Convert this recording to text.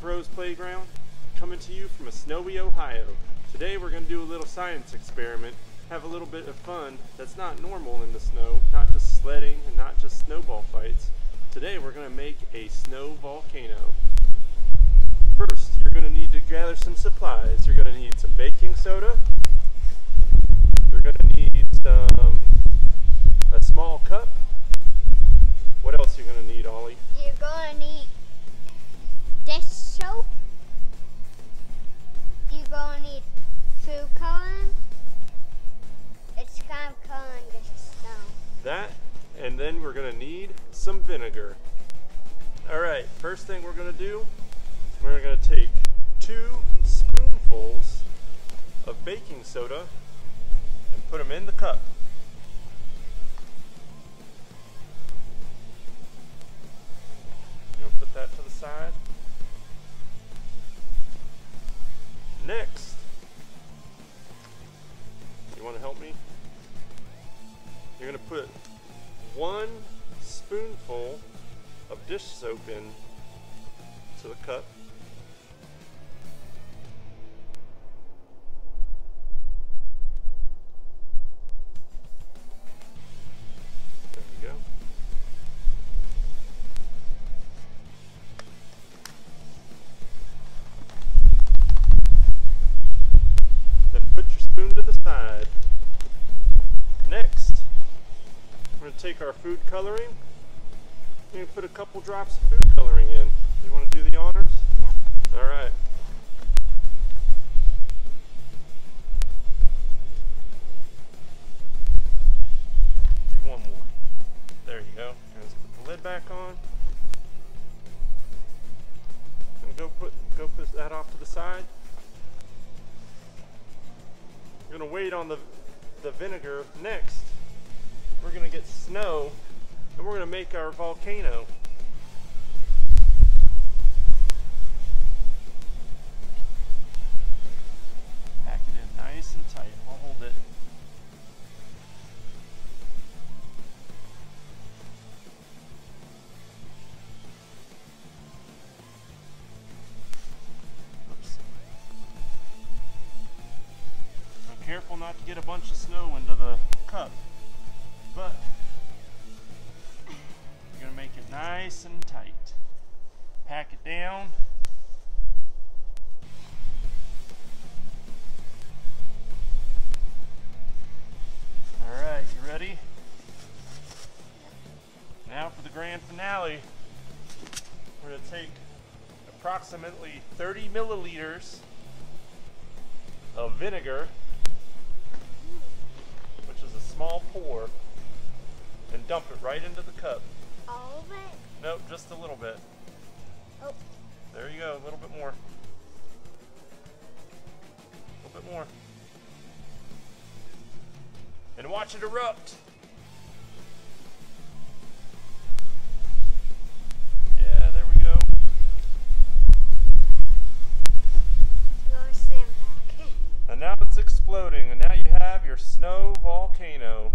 Bros Playground, coming to you from a snowy Ohio. Today we're going to do a little science experiment, have a little bit of fun that's not normal in the snow, not just sledding and not just snowball fights. Today we're going to make a snow volcano. First, you're going to need to gather some supplies. You're going to need some baking soda. You're going to need a small cup. What else are you going to need, Ollie? You're going to need dish soap. You're going to need food coloring. It's kind of coloring the snow. That, and then we're going to need some vinegar. Alright, first thing we're going to do, we're going to take 2 spoonfuls of baking soda and put them in the cup. You'll put that to the side. Next, you want to help me? You're going to put 1 spoonful of dish soap in to the cup. There you go. Then put your spoon to the side. Next, we're going to take our food coloring. We're going to put a couple drops of food coloring in. You want to do the honors? Yep. Alright. Do one more. There you go. Let's put the lid back on. And go put that off to the side. We're going to wait on the vinegar. Next, we're going to get snow and we're going to make our volcano. Pack it in nice and tight. I'll hold it. Oops. I'm careful not to get a bunch of snow into the cup, but you're going to make it nice and tight. Pack it down. Alright, you ready? Now for the grand finale. We're going to take approximately 30 milliliters of vinegar, which is a small pour, and dump it right into the cup. All of it? Nope, just a little bit. Oh. There you go, a little bit more. A little bit more. And watch it erupt. Yeah, there we go. Go stand back. And now it's exploding, and now you have your snow volcano.